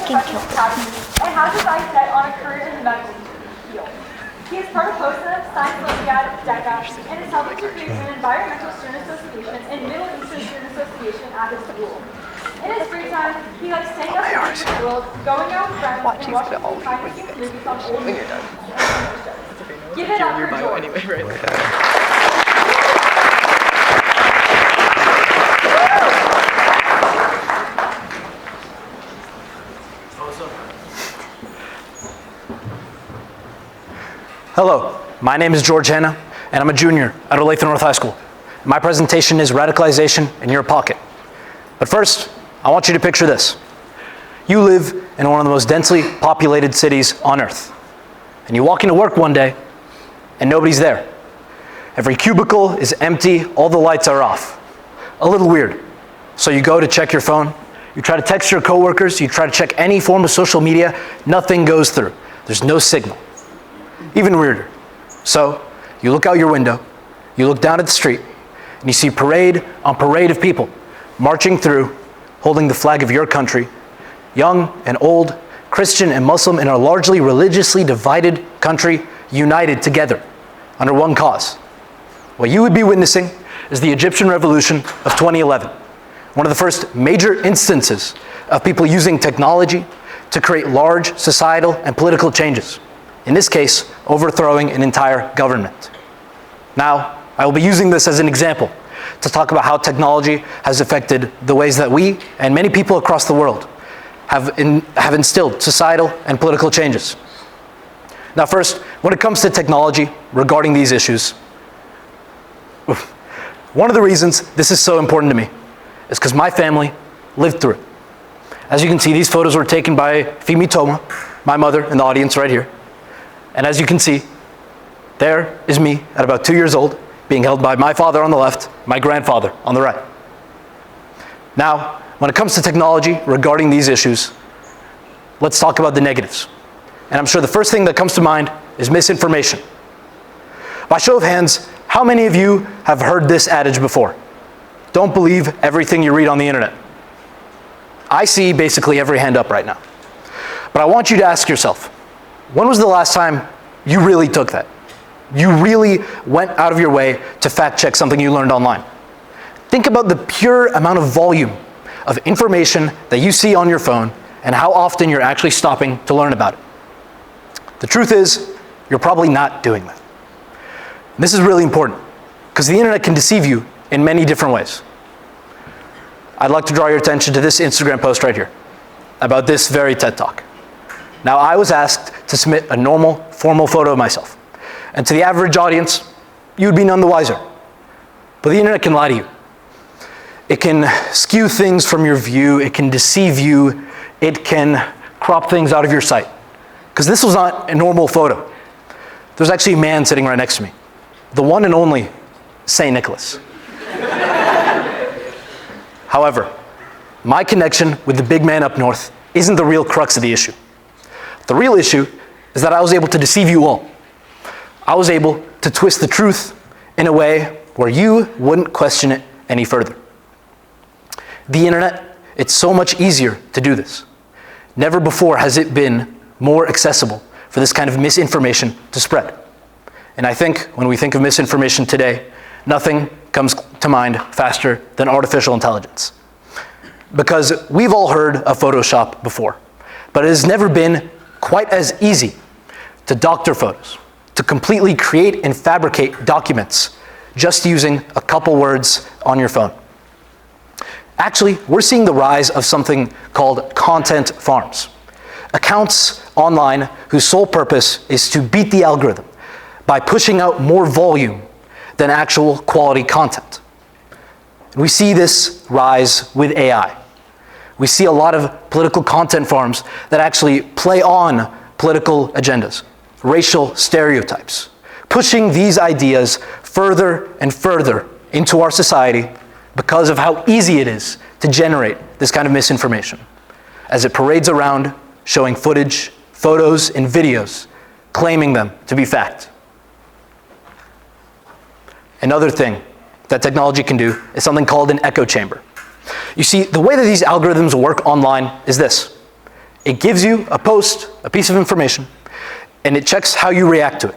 and has his eyes set on a career in the medical field. He is part of HOSA, Science Olympiad, DECA, and is helping to create an environmental student association and Middle Eastern student association at his school. In his free time, he likes staying up in the world, going out with friends, and watching behind-the-scenes movies on old movies. Give it up for George. Anyway, right? Hello, my name is George Hanna, and I'm a junior at Olathe North High School. My presentation is Radicalization in Your Pocket. But first, I want you to picture this. You live in one of the most densely populated cities on Earth. And you walk into work one day, and nobody's there. Every cubicle is empty, all the lights are off. A little weird. So you go to check your phone, you try to text your coworkers, you try to check any form of social media, nothing goes through. There's no signal. Even weirder. So you look out your window, you look down at the street, and you see parade on parade of people marching through, holding the flag of your country, young and old, Christian and Muslim in a largely religiously divided country, united together under one cause. What you would be witnessing is the Egyptian Revolution of 2011, one of the first major instances of people using technology to create large societal and political changes. In this case, overthrowing an entire government. Now, I will be using this as an example to talk about how technology has affected the ways that we and many people across the world have instilled societal and political changes. Now first, when it comes to technology regarding these issues, one of the reasons this is so important to me is because my family lived through it. As you can see, these photos were taken by Femi Toma, my mother, in the audience right here. And as you can see, there is me at about 2 years old, being held by my father on the left, my grandfather on the right. Now, when it comes to technology regarding these issues, let's talk about the negatives. And I'm sure the first thing that comes to mind is misinformation. By show of hands, how many of you have heard this adage before? Don't believe everything you read on the internet. I see basically every hand up right now. But I want you to ask yourself, when was the last time you really took that? You really went out of your way to fact check something you learned online. Think about the pure amount of volume of information that you see on your phone and how often you're actually stopping to learn about it. The truth is, you're probably not doing that. And this is really important because the internet can deceive you in many different ways. I'd like to draw your attention to this Instagram post right here about this very TED Talk. Now, I was asked to submit a normal, formal photo of myself. And to the average audience, you would be none the wiser. But the internet can lie to you. It can skew things from your view. It can deceive you. It can crop things out of your sight. Because this was not a normal photo. There's actually a man sitting right next to me. The one and only St. Nicholas. However, my connection with the big man up north isn't the real crux of the issue. The real issue is that I was able to deceive you all. I was able to twist the truth in a way where you wouldn't question it any further. The internet, it's so much easier to do this. Never before has it been more accessible for this kind of misinformation to spread. And I think when we think of misinformation today, nothing comes to mind faster than artificial intelligence. Because we've all heard of Photoshop before, but it has never been quite as easy to doctor photos, to completely create and fabricate documents just using a couple words on your phone. Actually, we're seeing the rise of something called content farms. Accounts online whose sole purpose is to beat the algorithm by pushing out more volume than actual quality content. We see this rise with AI. We see a lot of political content farms that actually play on political agendas, racial stereotypes, pushing these ideas further and further into our society because of how easy it is to generate this kind of misinformation, as it parades around showing footage, photos, and videos, claiming them to be fact. Another thing that technology can do is something called an echo chamber. You see, the way that these algorithms work online is this. It gives you a post, a piece of information, and it checks how you react to it,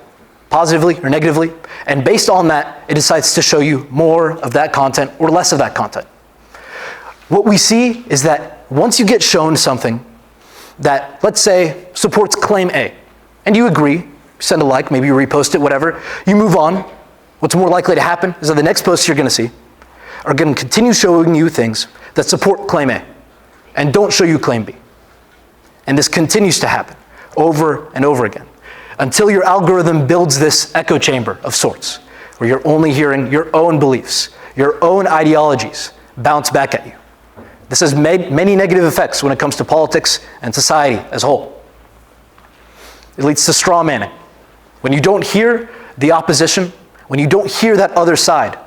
positively or negatively, and based on that, it decides to show you more of that content or less of that content. What we see is that once you get shown something that, let's say, supports claim A, and you agree, send a like, maybe you repost it, whatever, you move on, what's more likely to happen is that the next posts you're going to see are going to continue showing you things that support claim A and don't show you claim B. And this continues to happen over and over again until your algorithm builds this echo chamber of sorts, where you're only hearing your own beliefs, your own ideologies bounce back at you. This has many negative effects when it comes to politics and society as a whole. It leads to straw manning. When you don't hear the opposition, when you don't hear that other side,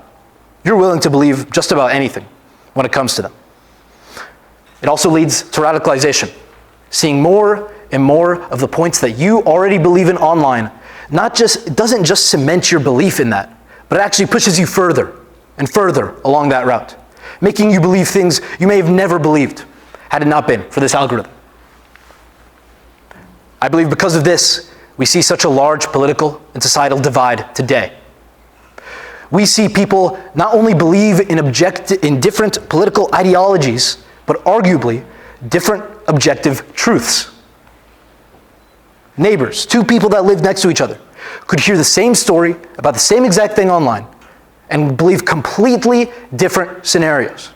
you're willing to believe just about anything when it comes to them. It also leads to radicalization, seeing more and more of the points that you already believe in online. It doesn't just cement your belief in that, but it actually pushes you further and further along that route, making you believe things you may have never believed had it not been for this algorithm. I believe because of this, we see such a large political and societal divide today. We see people not only believe in different political ideologies, but arguably different objective truths. Neighbors, two people that live next to each other, could hear the same story about the same exact thing online and believe completely different scenarios.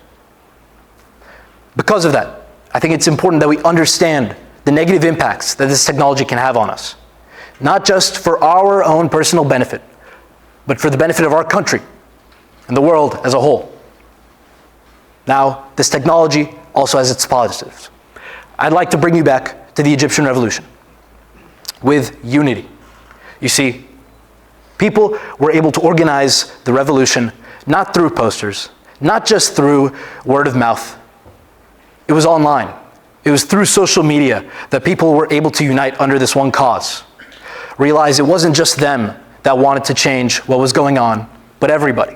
Because of that, I think it's important that we understand the negative impacts that this technology can have on us, not just for our own personal benefit, but for the benefit of our country and the world as a whole. Now, this technology also has its positives. I'd like to bring you back to the Egyptian revolution with unity. You see, people were able to organize the revolution not through posters, not just through word of mouth. It was online. It was through social media that people were able to unite under this one cause. Realize it wasn't just them that wanted to change what was going on, but everybody,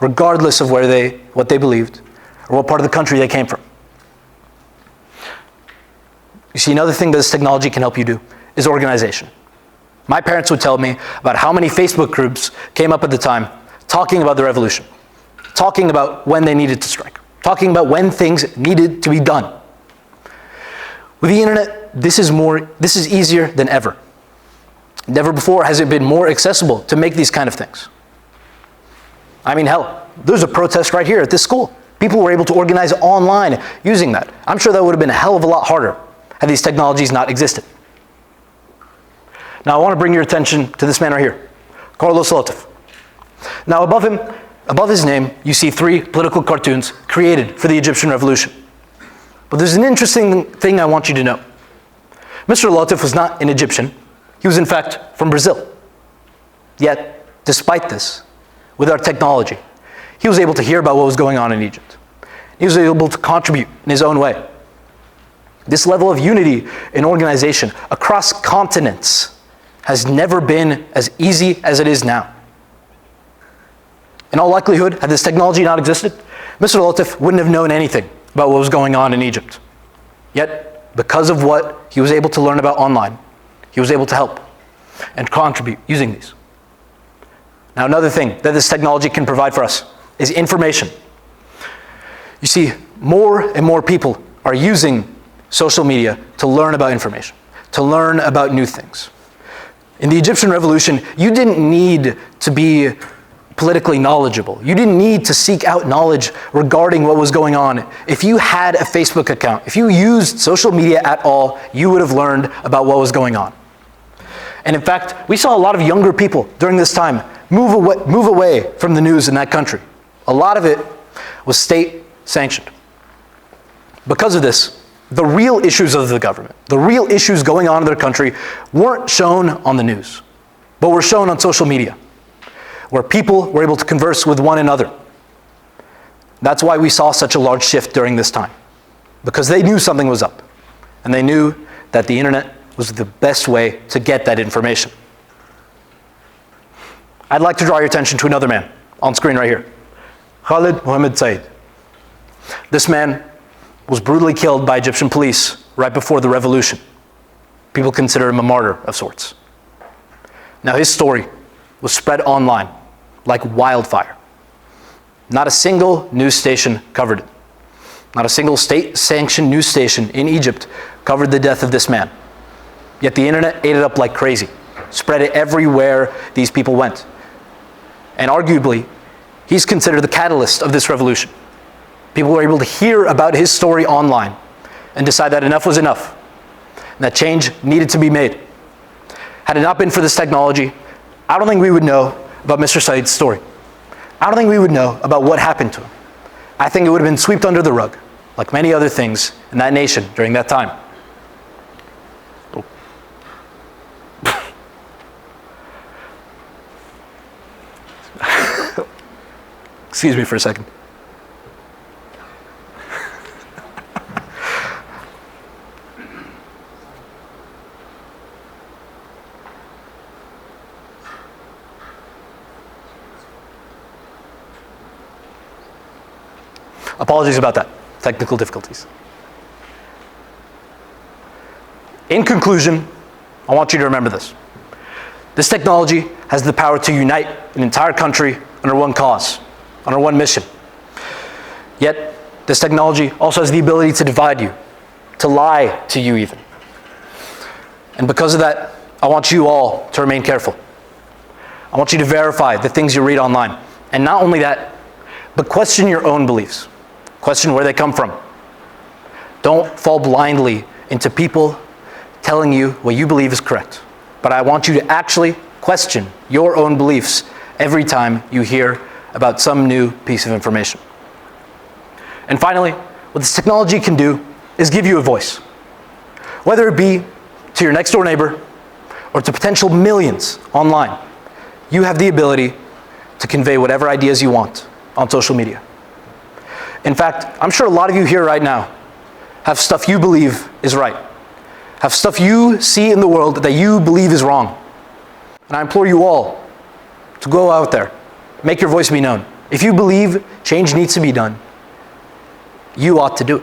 regardless of what they believed or what part of the country they came from. You see, another thing that this technology can help you do is organization. My parents would tell me about how many Facebook groups came up at the time talking about the revolution, talking about when they needed to strike, talking about when things needed to be done. With the internet, this is easier than ever. Never before has it been more accessible to make these kind of things. I mean, hell, there's a protest right here at this school. People were able to organize online using that. I'm sure that would have been a hell of a lot harder had these technologies not existed. Now I want to bring your attention to this man right here, TEDxOlathe. Now above his name, you see 3 political cartoons created for the Egyptian revolution. But there's an interesting thing I want you to know. Mr. Latif was not an Egyptian. He was in fact from Brazil. Yet, despite this, with our technology, he was able to hear about what was going on in Egypt. He was able to contribute in his own way. This level of unity and organization across continents has never been as easy as it is now. In all likelihood, had this technology not existed, Mr. Latif wouldn't have known anything about what was going on in Egypt. Yet, because of what he was able to learn about online, he was able to help and contribute using these. Now, another thing that this technology can provide for us is information. You see, more and more people are using social media to learn about information, to learn about new things. In the Egyptian revolution, you didn't need to be politically knowledgeable. You didn't need to seek out knowledge regarding what was going on. If you had a Facebook account, if you used social media at all, you would have learned about what was going on. And in fact, we saw a lot of younger people during this time move away from the news in that country. A lot of it was state-sanctioned. Because of this, the real issues of the government, the real issues going on in their country weren't shown on the news, but were shown on social media, where people were able to converse with one another. That's why we saw such a large shift during this time, because they knew something was up, and they knew that the internet was the best way to get that information. I'd like to draw your attention to another man on screen right here, Khalid Mohammed Said. This man was brutally killed by Egyptian police right before the revolution. People consider him a martyr of sorts. Now, his story was spread online like wildfire. Not a single news station covered it. Not a single state-sanctioned news station in Egypt covered the death of this man. Yet the internet ate it up like crazy, spread it everywhere these people went. And arguably, he's considered the catalyst of this revolution. People were able to hear about his story online and decide that enough was enough, and that change needed to be made. Had it not been for this technology, I don't think we would know about Mr. Said's story. I don't think we would know about what happened to him. I think it would have been swept under the rug, like many other things in that nation during that time. Excuse me for a second. Apologies about that. Technical difficulties. In conclusion, I want you to remember this. This technology has the power to unite an entire country under one cause, under one mission. Yet, this technology also has the ability to divide you, to lie to you even. And because of that, I want you all to remain careful. I want you to verify the things you read online. And not only that, but question your own beliefs. Question where they come from. Don't fall blindly into people telling you what you believe is correct. But I want you to actually question your own beliefs every time you hear about some new piece of information. And finally, what this technology can do is give you a voice. Whether it be to your next door neighbor or to potential millions online, you have the ability to convey whatever ideas you want on social media. In fact, I'm sure a lot of you here right now have stuff you believe is right, have stuff you see in the world that you believe is wrong. And I implore you all to go out there, make your voice be known. If you believe change needs to be done, you ought to do it.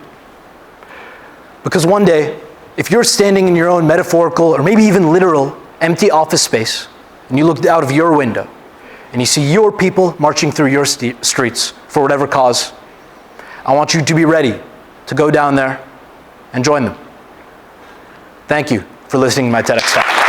Because one day, if you're standing in your own metaphorical or maybe even literal empty office space, and you look out of your window, and you see your people marching through your streets for whatever cause, I want you to be ready to go down there and join them. Thank you for listening to my TEDx talk.